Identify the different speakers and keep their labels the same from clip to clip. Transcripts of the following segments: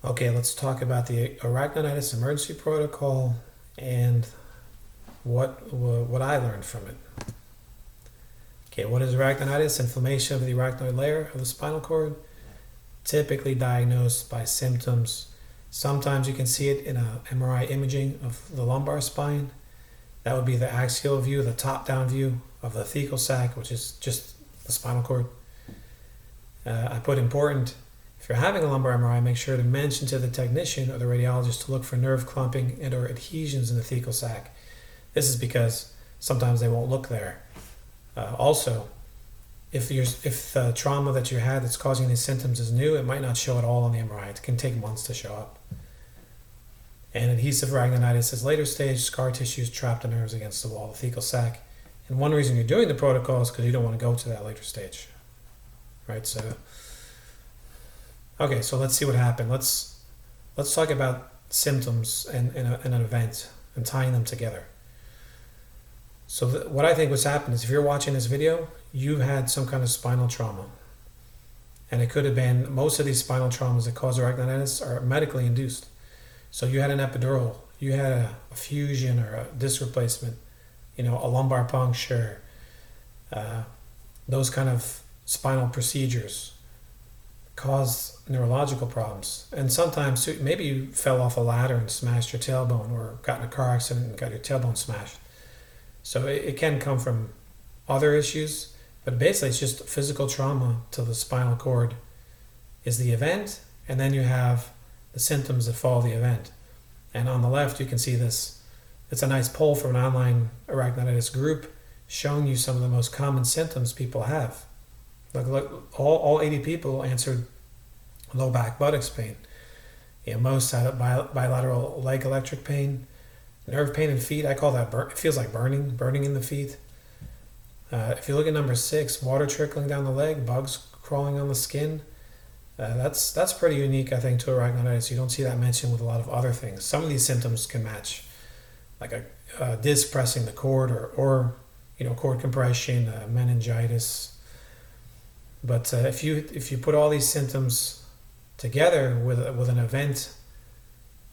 Speaker 1: Okay, let's talk about the arachnoiditis emergency protocol and what I learned from it. Okay, what is arachnoiditis? Inflammation of the arachnoid layer of the spinal cord, typically diagnosed by symptoms. Sometimes you can see it in a MRI imaging of the lumbar spine. That would be the axial view, the top-down view of the thecal sac, which is just the spinal cord. I put important. If you're having a lumbar MRI, make sure to mention to the technician or the radiologist to look for nerve clumping and or adhesions in the thecal sac. This is because sometimes they won't look there. Also, if the trauma that you had that's causing these symptoms is new, it might not show at all on the MRI. It can take months to show up. And adhesive arachnoiditis is later stage, scar tissues trapped in nerves against the wall of the thecal sac. And one reason you're doing the protocol is because you don't want to go to that later stage. Right? Okay, so let's see what happened. Let's talk about symptoms and an event and tying them together. So what I think what's happened is if you're watching this video, you've had some kind of spinal trauma. And it could have been, most of these spinal traumas that cause arachnoiditis are medically induced. So you had an epidural, you had a fusion or a disc replacement, a lumbar puncture, those kind of spinal procedures cause neurological problems. And sometimes maybe you fell off a ladder and smashed your tailbone, or got in a car accident and got your tailbone smashed. So it can come from other issues, but basically it's just physical trauma to the spinal cord is the event, and then you have the symptoms that follow the event. And on the left you can see this. It's a nice poll from an online arachnoiditis group showing you some of the most common symptoms people have. Look, all 80 people answered low back buttocks pain. Most had bilateral leg electric pain, nerve pain in feet. I call that it feels like burning in the feet. If you look at number 6, water trickling down the leg, bugs crawling on the skin. That's pretty unique, I think, to arachnoiditis. You don't see that mentioned with a lot of other things. Some of these symptoms can match, like a disc pressing the cord, or cord compression, meningitis. But if you put all these symptoms together with an event,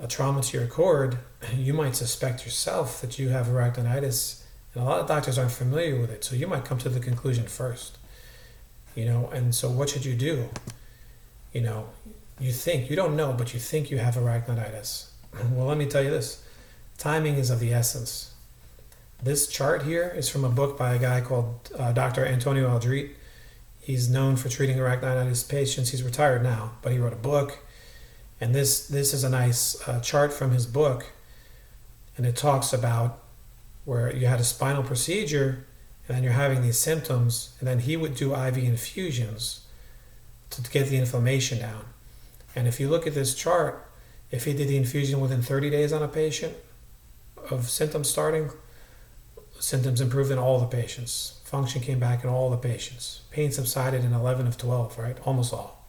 Speaker 1: a trauma to your cord, you might suspect yourself that you have arachnoiditis, and a lot of doctors aren't familiar with it, so you might come to the conclusion first. And so what should you do? You don't know, but you think you have arachnoiditis. Well, let me tell you this. Timing is of the essence. This chart here is from a book by a guy called Dr. Antonio Aldrete. He's known for treating arachnoiditis patients. He's retired now, but he wrote a book. And this is a nice chart from his book. And it talks about where you had a spinal procedure and then you're having these symptoms, and then he would do IV infusions to get the inflammation down. And if you look at this chart, if he did the infusion within 30 days on a patient of symptoms starting, symptoms improved in all the patients. Function came back in all the patients. Pain subsided in 11 of 12, right? Almost all.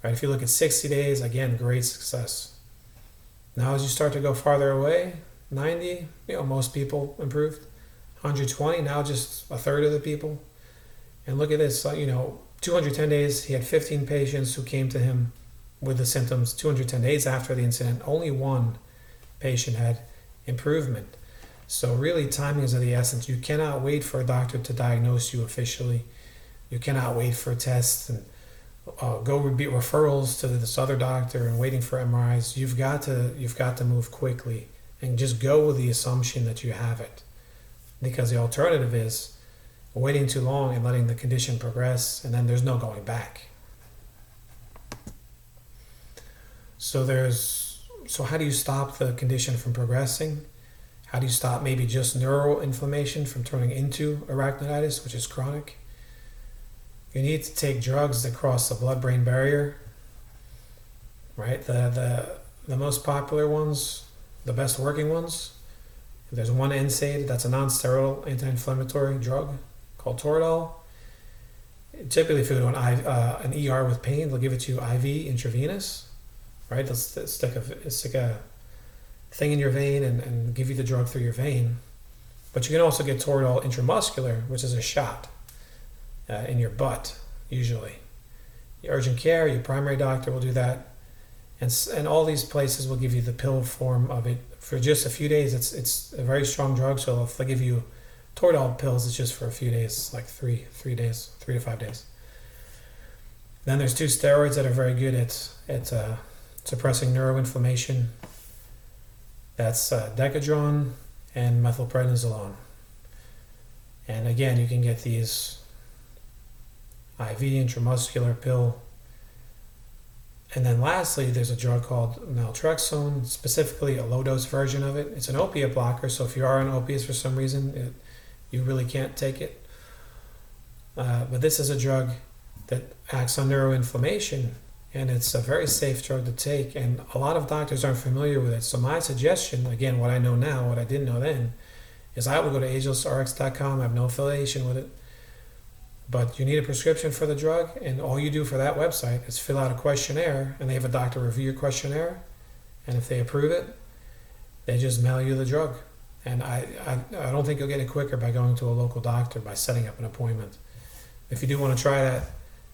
Speaker 1: Right? If you look at 60 days, again, great success. Now as you start to go farther away, 90, most people improved. 120, now just a third of the people. And look at this, 210 days, he had 15 patients who came to him with the symptoms. 210 days after the incident, only one patient had improvement. So really, timing is of the essence. You cannot wait for a doctor to diagnose you officially. You cannot wait for tests and go repeat referrals to this other doctor and waiting for MRIs. You've got to move quickly and just go with the assumption that you have it, because the alternative is waiting too long and letting the condition progress, and then there's no going back. So how do you stop the condition from progressing? How do you stop maybe just neural inflammation from turning into arachnoiditis, which is chronic? You need to take drugs that cross the blood-brain barrier, right? The most popular ones, the best working ones, there's one NSAID, that's a non-steroidal anti-inflammatory drug called Toradol. Typically, if you go to an ER with pain, they'll give it to you IV intravenous, right? They'll stick a thing in your vein and give you the drug through your vein. But you can also get Toradol intramuscular, which is a shot in your butt, usually. Your urgent care, your primary doctor will do that. and all these places will give you the pill form of it for just a few days. It's a very strong drug, so if they give you Toradol pills, it's just for a few days, like 3 to 5 days. Then there's two steroids that are very good at suppressing neuroinflammation. That's Decadron and methylprednisolone. And again, you can get these IV, intramuscular pill. And then lastly, there's a drug called naltrexone, specifically a low-dose version of it. It's an opiate blocker, so if you are on opiates for some reason, you really can't take it. But this is a drug that acts on neuroinflammation, and it's a very safe drug to take, and a lot of doctors aren't familiar with it. So my suggestion, again, what I know now, what I didn't know then, is I would go to agelessrx.com. I have no affiliation with it. But you need a prescription for the drug, and all you do for that website is fill out a questionnaire, and they have a doctor review your questionnaire, and if they approve it, they just mail you the drug. And I don't think you'll get it quicker by going to a local doctor, by setting up an appointment. If you do want to try that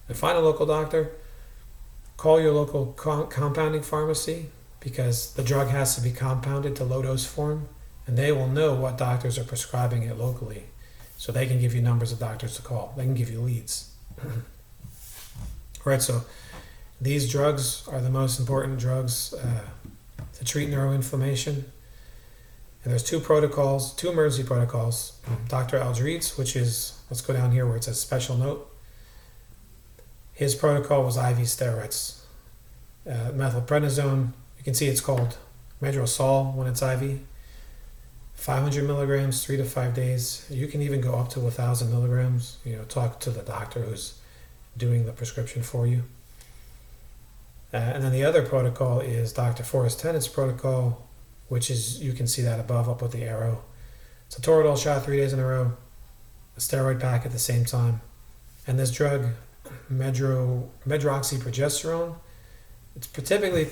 Speaker 1: and find a local doctor, call your local compounding pharmacy, because the drug has to be compounded to low-dose form, and they will know what doctors are prescribing it locally. So they can give you numbers of doctors to call. They can give you leads. Right, so these drugs are the most important drugs to treat neuroinflammation. And there's two emergency protocols. Dr. Aldreit's, which is, let's go down here where it says special note. His protocol was IV steroids. Methylprednisolone, you can see it's called Medrosol when it's IV. 500 milligrams, 3 to 5 days. You can even go up to 1,000 milligrams. Talk to the doctor who's doing the prescription for you. And then the other protocol is Dr. Forrest Tennett's protocol, which is, you can see that above, up with the arrow. It's a Toradol shot 3 days in a row, a steroid pack at the same time. And this drug, medroxyprogesterone, it's typically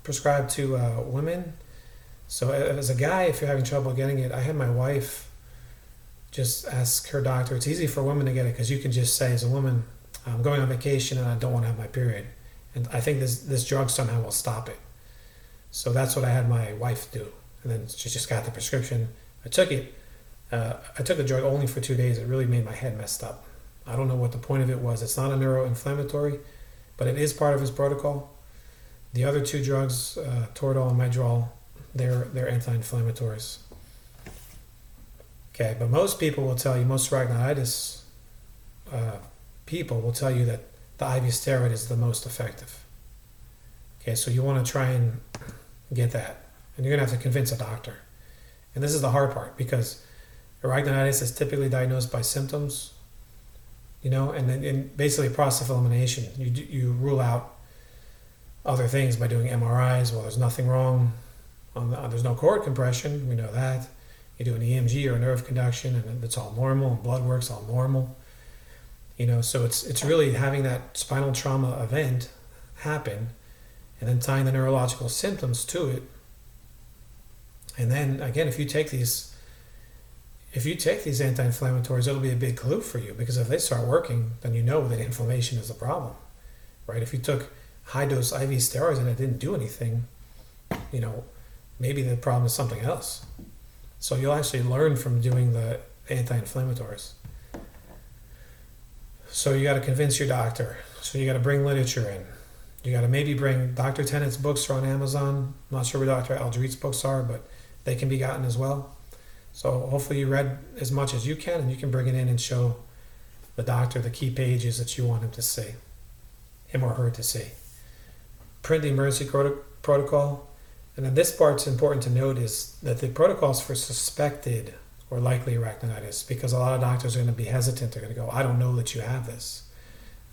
Speaker 1: prescribed to women. So as a guy, if you're having trouble getting it, I had my wife just ask her doctor. It's easy for women to get it because you can just say, as a woman, I'm going on vacation and I don't want to have my period. And I think this drug somehow will stop it. So that's what I had my wife do. And then she just got the prescription. I took it. I took the drug only for 2 days. It really made my head messed up. I don't know what the point of it was. It's not a neuroinflammatory, but it is part of his protocol. The other two drugs, Toradol and Medrol, they're anti-inflammatories. Okay, but most people will tell you, most arachnoiditis people will tell you that the IV steroid is the most effective. Okay, so you want to try and get that. And you're going to have to convince a doctor. And this is the hard part, because arachnoiditis is typically diagnosed by symptoms, and then basically process of elimination. You rule out other things by doing MRIs. Well, there's nothing wrong. There's no cord compression. We know that. You do an EMG or a nerve conduction, and it's all normal, and blood work's all normal. So it's really having that spinal trauma event happen, and then tying the neurological symptoms to it. And then again, if you take these anti-inflammatories, it'll be a big clue for you, because if they start working, then you know that inflammation is a problem, right? If you took high-dose IV steroids and it didn't do anything, maybe the problem is something else. So you'll actually learn from doing the anti-inflammatories. So you got to convince your doctor. So you got to bring literature in. You got to maybe bring Dr. Tennett's books are on Amazon. I'm not sure where Dr. Aldreit's books are, but they can be gotten as well. So hopefully you read as much as you can, and you can bring it in and show the doctor the key pages that you want him to see, him or her to see. Print the emergency protocol. And then this part's important to note, is that the protocol's for suspected or likely arachnoiditis, because a lot of doctors are going to be hesitant. They're going to go, I don't know that you have this.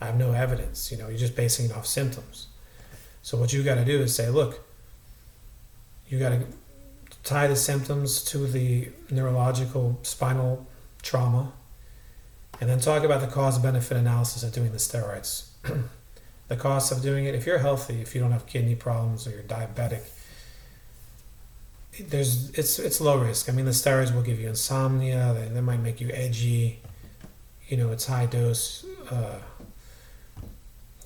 Speaker 1: I have no evidence. You're just basing it off symptoms. So what you got to do is say, look, you got to tie the symptoms to the neurological spinal trauma, and then talk about the cost-benefit analysis of doing the steroids. The cost of doing it, if you're healthy, if you don't have kidney problems or you're diabetic, it's low risk. I mean, the steroids will give you insomnia. They might make you edgy. It's high dose.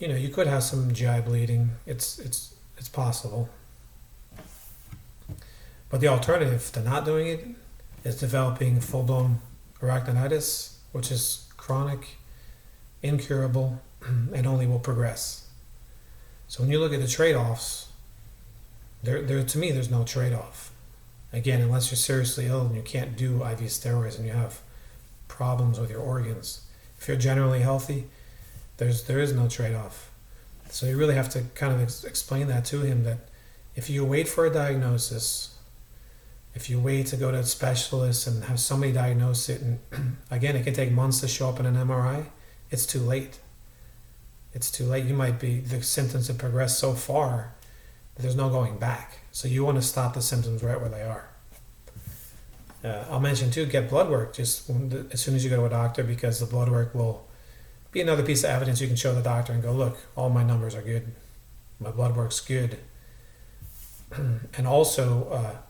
Speaker 1: You could have some GI bleeding. It's It's possible. But the alternative to not doing it is developing full-blown arachnoiditis, which is chronic, incurable, and only will progress. So when you look at the trade-offs, to me, there's no trade-off. Again, unless you're seriously ill and you can't do IV steroids and you have problems with your organs. If you're generally healthy, there is no trade-off. So you really have to kind of explain that to him, that if you wait for a diagnosis, if you wait to go to a specialist and have somebody diagnose it, and again, it can take months to show up in an MRI, it's too late. It's too late. The symptoms have progressed so far that there's no going back. So you want to stop the symptoms right where they are. I'll mention too, get blood work just as soon as you go to a doctor, because the blood work will be another piece of evidence you can show the doctor and go, look, all my numbers are good. My blood work's good. And also,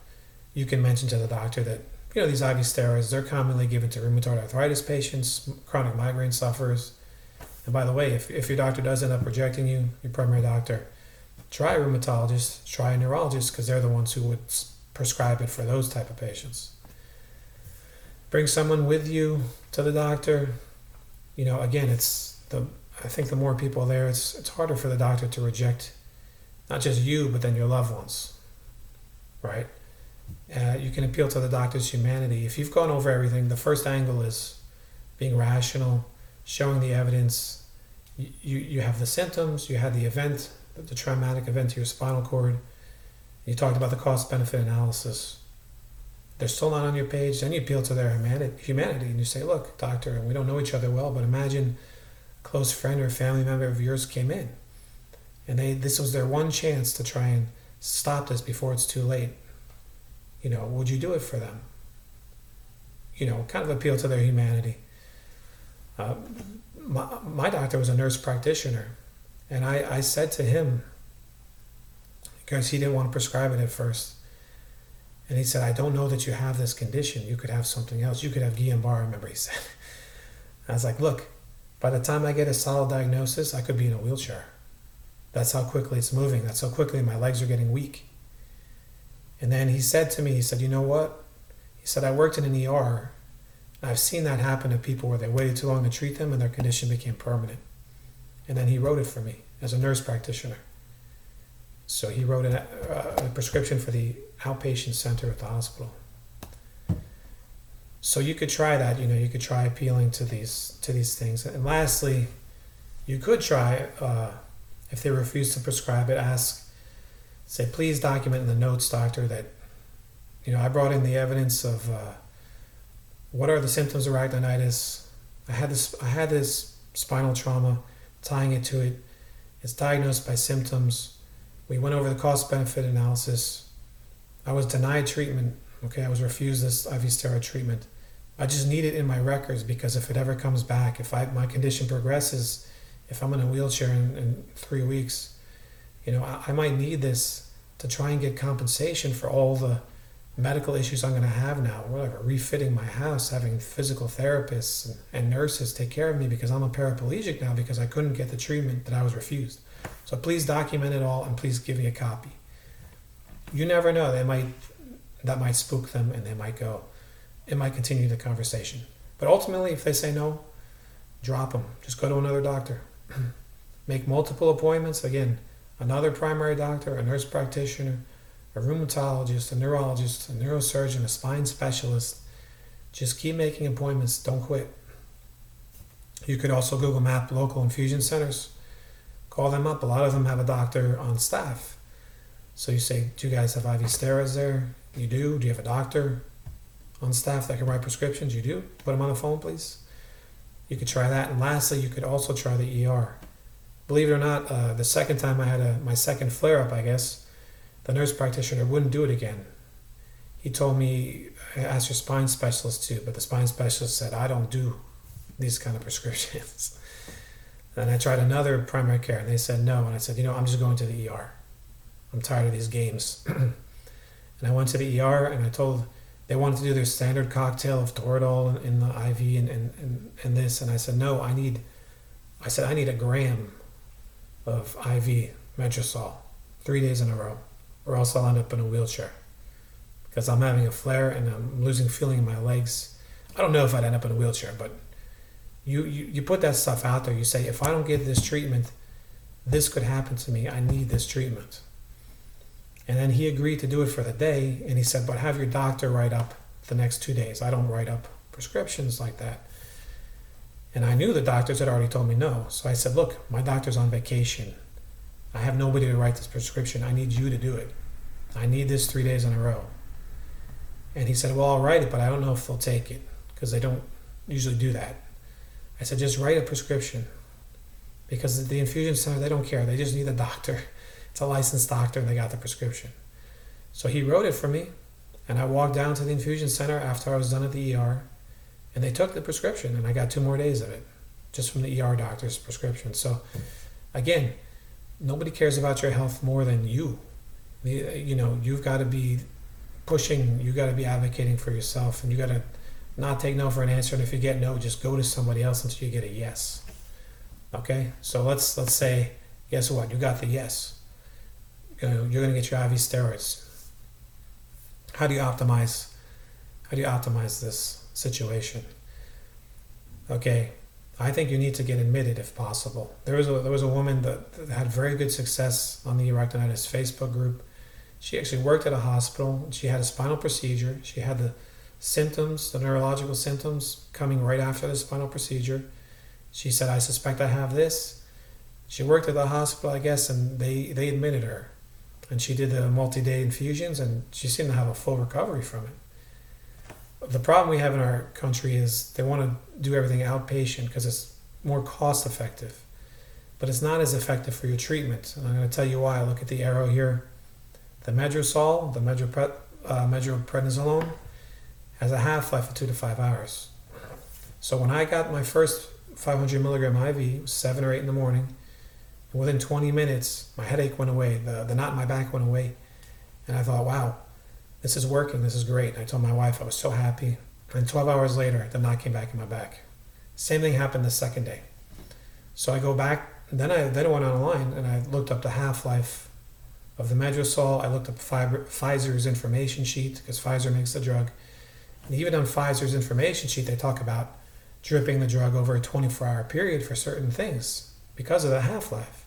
Speaker 1: you can mention to the doctor that, these IV steroids, they're commonly given to rheumatoid arthritis patients, chronic migraine sufferers. And by the way, if your doctor does end up rejecting you, your primary doctor, try a rheumatologist, try a neurologist, because they're the ones who would prescribe it for those type of patients. Bring someone with you to the doctor. Again, I think the more people there, it's harder for the doctor to reject not just you, but then your loved ones, right? You can appeal to the doctor's humanity. If you've gone over everything, the first angle is being rational, showing the evidence. You have the symptoms, you had the event, the traumatic event to your spinal cord. You talked about the cost-benefit analysis. They're still not on your page. Then you appeal to their humanity and you say, look, doctor, we don't know each other well, but imagine a close friend or family member of yours came in and this was their one chance to try and stop this before it's too late. Would you do it for them? Kind of appeal to their humanity. My doctor was a nurse practitioner, and I said to him, because he didn't want to prescribe it at first, and he said, I don't know that you have this condition. You could have something else. You could have Guillain-Barré, I remember he said. I was like, look, by the time I get a solid diagnosis, I could be in a wheelchair. That's how quickly it's moving. That's how quickly my legs are getting weak. And then he said to me, he said, you know what? He said, I worked in an ER. And I've seen that happen to people where they waited too long to treat them and their condition became permanent. And then he wrote it for me as a nurse practitioner. So he wrote a prescription for the outpatient center at the hospital. So you could try that, you could try appealing to these things. And lastly, you could try, if they refuse to prescribe it, say, please document in the notes, doctor, that, I brought in the evidence of what are the symptoms of arachnoiditis. I had this spinal trauma, tying it to it. It's diagnosed by symptoms. We went over the cost-benefit analysis. I was denied treatment. Okay, I was refused this IV steroid treatment. I just need it in my records, because if it ever comes back, if my condition progresses, if I'm in a wheelchair in 3 weeks, I might need this to try and get compensation for all the medical issues I'm going to have now, whatever, refitting my house, having physical therapists and nurses take care of me because I'm a paraplegic now because I couldn't get the treatment that I was refused. So please document it all and please give me a copy. You never know. That might spook them and they might go. It might continue the conversation. But ultimately, if they say no, drop them. Just go to another doctor. Make multiple appointments. Again, another primary doctor, a nurse practitioner, a rheumatologist, a neurologist, a neurosurgeon, a spine specialist. Just keep making appointments. Don't quit. You could also Google map local infusion centers. Call them up. A lot of them have a doctor on staff. So you say, do you guys have IV steroids there? You do. Do you have a doctor on staff that can write prescriptions? You do. Put them on the phone, please. You could try that. And lastly, you could also try the ER. Believe it or not, the second time I had my second flare-up, I guess, the nurse practitioner wouldn't do it again. He told me, ask your spine specialist too, but the spine specialist said, I don't do these kind of prescriptions. And I tried another primary care, and they said no. And I said, I'm just going to the ER. I'm tired of these games. And I went to the ER, and they wanted to do their standard cocktail of Toradol in the IV and this. And I said, no, I need a gram of IV Metrosol. 3 days in a row, or else I'll end up in a wheelchair because I'm having a flare and I'm losing feeling in my legs. I don't know if I'd end up in a wheelchair, but you put that stuff out there. You say, if I don't get this treatment, this could happen to me. I need this treatment. And then he agreed to do it for the day, and he said, but have your doctor write up the next 2 days. I don't write up prescriptions like that. And I knew the doctors had already told me no. So I said, look, my doctor's on vacation. I have nobody to write this prescription. I need you to do it. I need this 3 days in a row. And he said, well, I'll write it, but I don't know if they'll take it because they don't usually do that. I said, just write a prescription because the infusion center, they don't care. They just need a doctor. It's a licensed doctor and they got the prescription. So he wrote it for me, and I walked down to the infusion center after I was done at the ER, and they took the prescription, and I got 2 more days of it just from the ER doctor's prescription. So again, nobody cares about your health more than you. You know, you've got to be pushing, you got to be advocating for yourself, and you got to not take no for an answer. And if you get no, just go to somebody else until you get a yes. Okay, so let's say, guess what? You got the yes. You're going to get your IV steroids. How do you optimize this situation? Okay, I think you need to get admitted if possible. There was a woman that had very good success on the Arachnoiditis Facebook group. She actually worked at a hospital. She had a spinal procedure. She had the symptoms, the neurological symptoms, coming right after the spinal procedure. She said, I suspect I have this. She worked at the hospital, I guess, and they admitted her. And she did the multi-day infusions, and she seemed to have a full recovery from it. The problem we have in our country is they want to do everything outpatient because it's more cost effective. But it's not as effective for your treatment. And I'm going to tell you why. Look at the arrow here. The Medrosol, the medroprednisolone, has a half-life of 2 to 5 hours. So when I got my first 500 milligram IV, it was 7 or 8 in the morning. Within 20 minutes, my headache went away. The knot in my back went away. And I thought, wow, this is working. This is great. And I told my wife I was so happy. And 12 hours later, the knot came back in my back. Same thing happened the second day. So I go back. Then I went online and I looked up the half-life of the Medrosol. I looked up Pfizer's information sheet because Pfizer makes the drug. And even on Pfizer's information sheet, they talk about dripping the drug over a 24-hour period for certain things because of the half-life.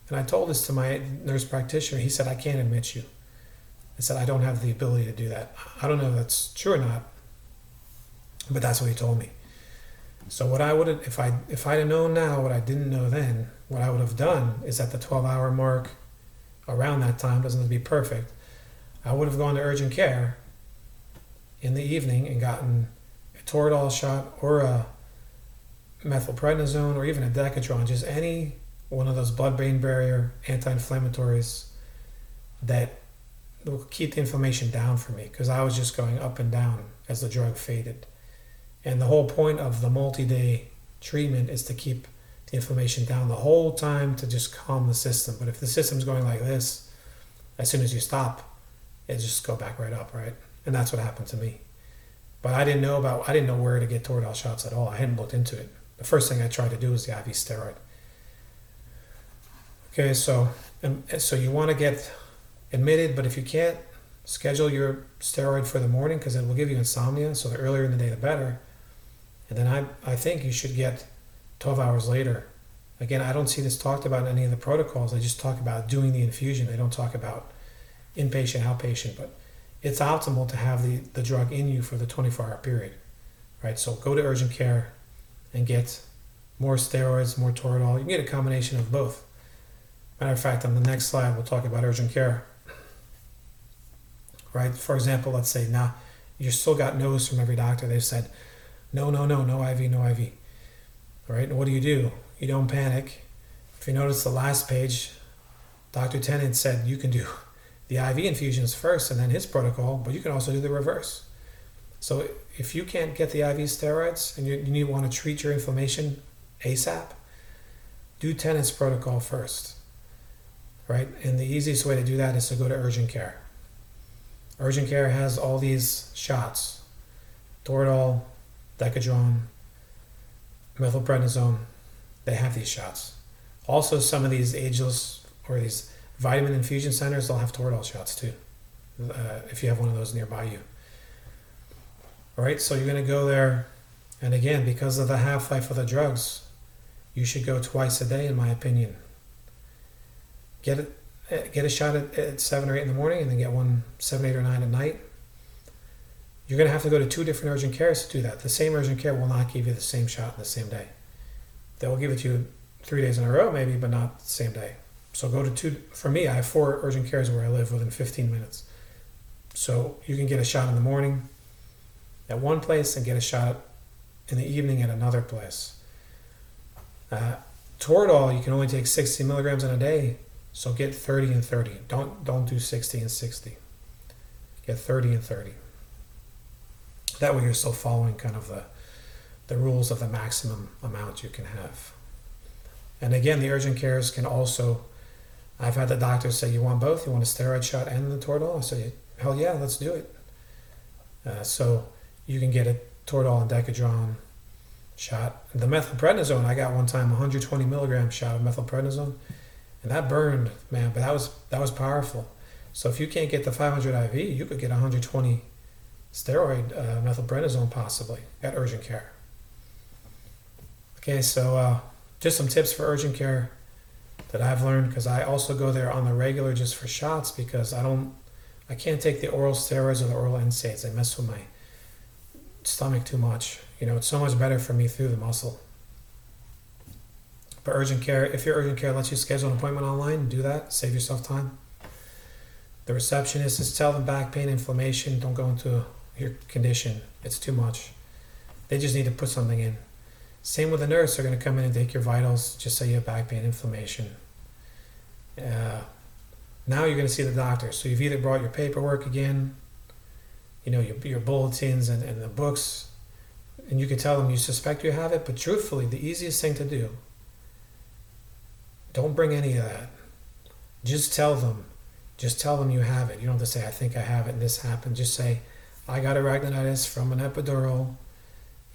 Speaker 1: And I told this to my nurse practitioner. He said, I can't admit you. I said, I don't have the ability to do that. I don't know if that's true or not, but that's what he told me. So what I would have, if I'd have known now what I didn't know then, what I would have done is at the 12-hour mark, around that time, doesn't have to be perfect, I would have gone to urgent care in the evening and gotten a Toradol shot or a methylprednisone or even a Decadron, just any one of those blood-brain barrier anti-inflammatories that will keep the inflammation down for me, because I was just going up and down as the drug faded. And the whole point of the multi-day treatment is to keep the inflammation down the whole time to just calm the system. But if the system's going like this, as soon as you stop, it just go back right up, right? And that's what happened to me. But I didn't know where to get Toradol shots at all. I hadn't looked into it. The first thing I tried to do was the IV steroid. Okay, so you want to get admitted, but if you can't, schedule your steroid for the morning because it will give you insomnia, so the earlier in the day the better. And then I think you should get 12 hours later. Again, I don't see this talked about in any of the protocols. They just talk about doing the infusion. They don't talk about inpatient, outpatient, but it's optimal to have the drug in you for the 24-hour period, right? So go to urgent care and get more steroids, more Toradol. You can get a combination of both. Matter of fact, on the next slide, we'll talk about urgent care. Right? For example, let's say now you still got no's from every doctor. They've said, no IV, no IV. All right, and what do? You don't panic. If you notice the last page, Dr. Tennant said you can do the IV infusions first and then his protocol, but you can also do the reverse. So if you can't get the IV steroids and you want to treat your inflammation ASAP, do Tennant's protocol first, right? And the easiest way to do that is to go to urgent care. Urgent care has all these shots: Toradol, Decadron, methylprednisone. They have these shots. Also, some of these ageless or these Vitamin infusion centers, they'll have Toradol shots too, if you have one of those nearby you. All right, so you're going to go there, and again, because of the half-life of the drugs, you should go twice a day, in my opinion. Get a shot at 7 or 8 in the morning, and then get one 7, 8, or 9 at night. You're going to have to go to 2 different urgent cares to do that. The same urgent care will not give you the same shot in the same day. They will give it to you 3 days in a row, maybe, but not the same day. So go to 2. For me, I have 4 urgent cares where I live within 15 minutes. So you can get a shot in the morning at one place and get a shot in the evening at another place. Toradol, you can only take 60 milligrams in a day, so get 30 and 30. Don't do 60 and 60. Get 30 and 30. That way you're still following kind of the rules of the maximum amount you can have. And again, the urgent cares can also, I've had the doctors say, you want both? You want a steroid shot and the Toradol? I say, hell yeah, let's do it. So you can get a Toradol and Decadron shot. The methylprednisone, I got one time 120 milligram shot of methylprednisone, and that burned, man, but that was powerful. So if you can't get the 500 IV, you could get 120 steroid methylprednisone possibly at urgent care. Okay, so just some tips for urgent care that I've learned, because I also go there on the regular just for shots, because I can't take the oral steroids or the oral NSAIDs. They mess with my stomach too much. You know, it's so much better for me through the muscle. But urgent care, if your urgent care lets you schedule an appointment online, do that. Save yourself time. The receptionist is tell them back pain, inflammation. Don't go into your condition. It's too much. They just need to put something in. Same with the nurse. They're going to come in and take your vitals. Just say you have back pain, inflammation. Now you're going to see the doctor. So you've either brought your paperwork again, you know, your bulletins and the books, and you can tell them you suspect you have it, but truthfully, the easiest thing to do, don't bring any of that. Just tell them you have it. You don't have to say, I think I have it and this happened. Just say, I got arachnoiditis from an epidural,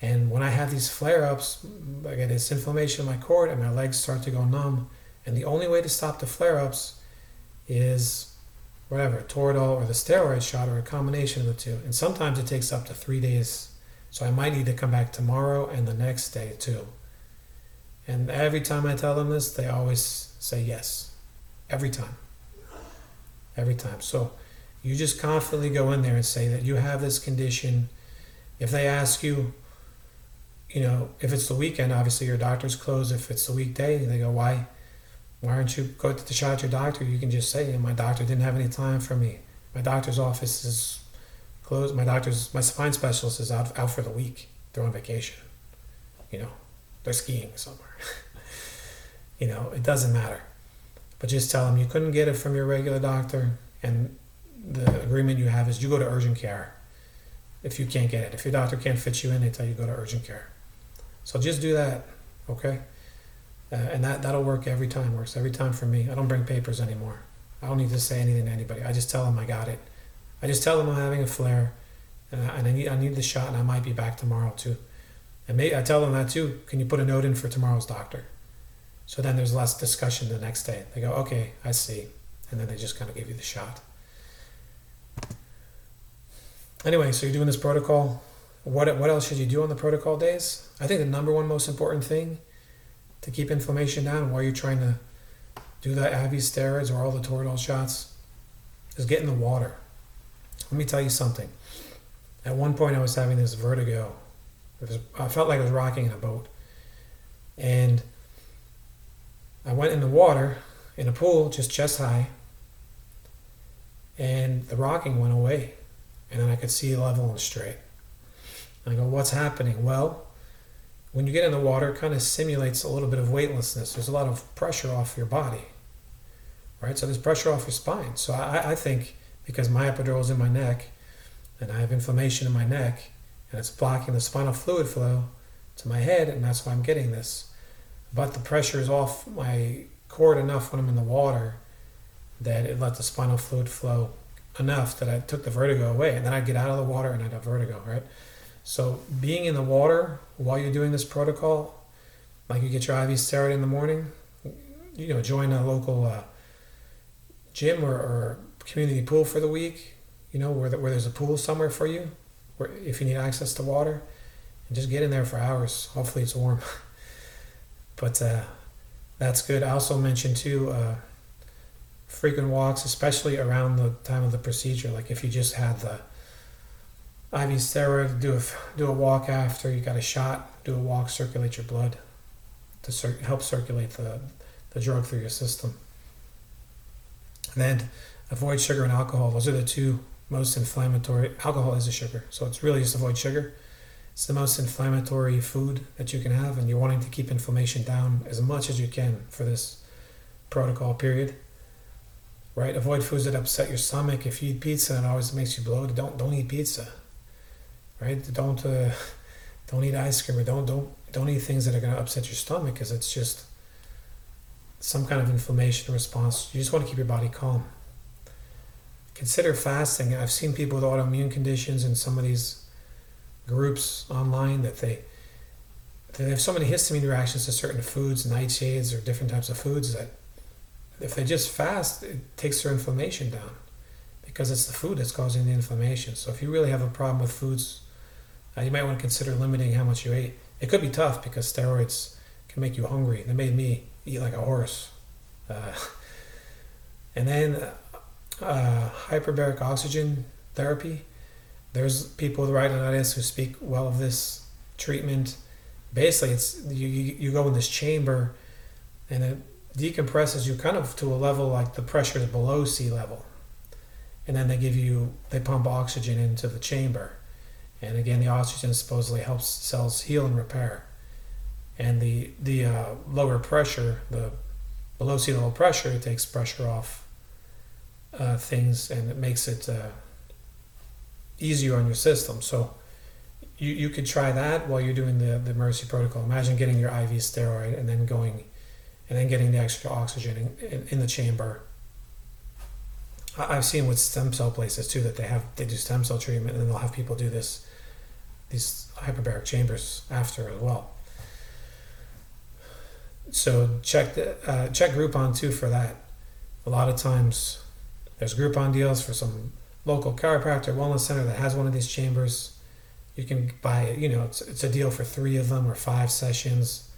Speaker 1: and when I have these flare-ups, I get this inflammation in my cord and my legs start to go numb, and the only way to stop the flare-ups is whatever, Toradol or the steroid shot or a combination of the two. And sometimes it takes up to 3 days. So I might need to come back tomorrow and the next day too. And every time I tell them this, they always say yes. Every time. Every time. So you just confidently go in there and say that you have this condition. If they ask you, you know, if it's the weekend, obviously your doctor's closed. If it's the weekday, they go, why aren't you go to the shot at your doctor? You can just say, my doctor didn't have any time for me. My doctor's office is closed. My spine specialist is out for the week. They're on vacation. You know, they're skiing somewhere. You know, it doesn't matter. But just tell them you couldn't get it from your regular doctor, and the agreement you have is you go to urgent care if you can't get it. If your doctor can't fit you in, they tell you go to urgent care. So just do that, okay? And that'll work every time. Works every time for me. I don't bring papers anymore. I don't need to say anything to anybody. I just tell them I got it. I just tell them I'm having a flare, and I need the shot, and I might be back tomorrow too. And I tell them that too. Can you put a note in for tomorrow's doctor? So then there's less discussion the next day. They go, okay, I see, and then they just kind of give you the shot. Anyway, so you're doing this protocol. What else should you do on the protocol days? I think the number one most important thing to keep inflammation down while you're trying to do the IV steroids or all the Toradol shots is get in the water. Let me tell you something. At one point I was having this vertigo. I felt like I was rocking in a boat. And I went in the water, in a pool, just chest high, and the rocking went away. And then I could see level and straight. I go, what's happening? Well, when you get in the water, it kind of simulates a little bit of weightlessness. There's a lot of pressure off your body, right? So there's pressure off your spine. So I think because my epidural is in my neck, and I have inflammation in my neck, and it's blocking the spinal fluid flow to my head, and that's why I'm getting this. But the pressure is off my cord enough when I'm in the water that it let the spinal fluid flow enough that I took the vertigo away. And then I'd get out of the water and I'd have vertigo, right? So being in the water while you're doing this protocol, like you get your IV steroid in the morning, you know, join a local gym or community pool for the week, where there's a pool somewhere for you, where if you need access to water, and just get in there for hours. Hopefully it's warm. But that's good. I also mentioned too, frequent walks, especially around the time of the procedure. Like if you just had the IV steroid, do a walk after you got a shot, do a walk, circulate your blood to help circulate the drug through your system. And then avoid sugar and alcohol. Those are the two most inflammatory. Alcohol is a sugar, so it's really just avoid sugar. It's the most inflammatory food that you can have, and you're wanting to keep inflammation down as much as you can for this protocol period. Right? Avoid foods that upset your stomach. If you eat pizza and it always makes you bloated, don't eat pizza. Right? Don't eat ice cream, or don't eat things that are going to upset your stomach, because it's just some kind of inflammation response. You just want to keep your body calm. Consider fasting. I've seen people with autoimmune conditions in some of these groups online that they have so many histamine reactions to certain foods, nightshades or different types of foods, that if they just fast, it takes their inflammation down, because it's the food that's causing the inflammation. So if you really have a problem with foods, you might want to consider limiting how much you eat. It could be tough because steroids can make you hungry. They made me eat like a horse. And then hyperbaric oxygen therapy. There's people with arachnoiditis who speak well of this treatment. Basically, it's you go in this chamber, and it decompresses you kind of to a level like the pressure is below sea level, and then they pump oxygen into the chamber, and again the oxygen supposedly helps cells heal and repair. And the lower pressure, the below sea level pressure, it takes pressure off things, and it makes it easier on your system. So you could try that while you're doing the Mercy protocol. Imagine getting your IV steroid and then getting the extra oxygen in the chamber. I've seen with stem cell places too that they do stem cell treatment, and then they'll have people do these hyperbaric chambers after as well. So check Groupon too for that. A lot of times there's Groupon deals for some local chiropractor wellness center that has one of these chambers. You can buy it, it's a deal for 3 of them or 5 sessions,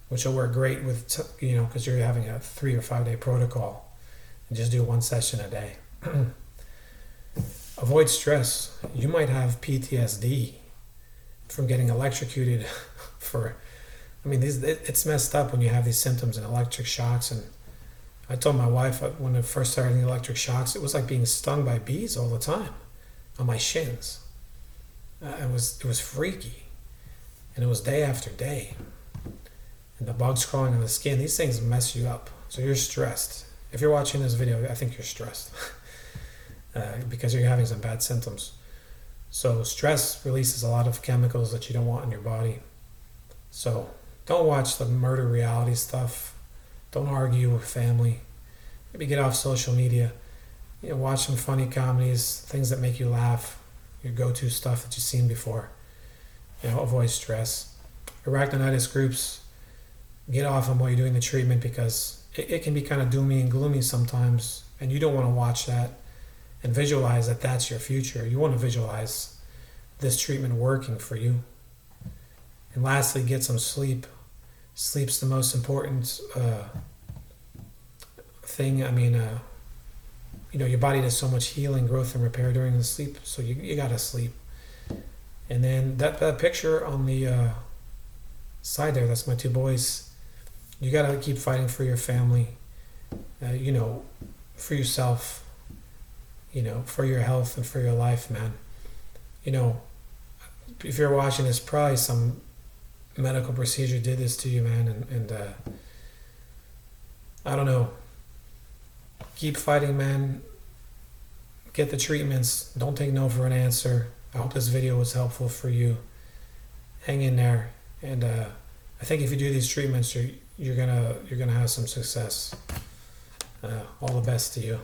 Speaker 1: which will work great with, because you're having a 3 or 5 day protocol, and just do 1 session a day. Avoid stress. You might have PTSD from getting electrocuted it's messed up when you have these symptoms and electric shocks. And I told my wife when I first started the electric shocks, it was like being stung by bees all the time on my shins. It was freaky, and it was day after day. And the bugs crawling on the skin, these things mess you up. So you're stressed. If you're watching this video, I think you're stressed because you're having some bad symptoms. So stress releases a lot of chemicals that you don't want in your body. So don't watch the murder reality stuff. Don't argue with family. Maybe get off social media. Watch some funny comedies, things that make you laugh, your go-to stuff that you've seen before. Avoid stress. Arachnoiditis groups, get off them while you're doing the treatment, because it can be kind of doomy and gloomy sometimes, and you don't want to watch that and visualize that that's your future. You want to visualize this treatment working for you. And lastly, get some sleep. Sleep's the most important thing. Your body does so much healing, growth, and repair during the sleep, so you gotta sleep. And then that picture on the side there, that's my 2 boys. You gotta keep fighting for your family, for yourself, for your health and for your life, man. If you're watching this, probably some medical procedure did this to you, man, and I don't know. Keep fighting, man. Get the treatments. Don't take no for an answer. I hope this video was helpful for you. Hang in there, and I think if you do these treatments, you're gonna have some success. All the best to you.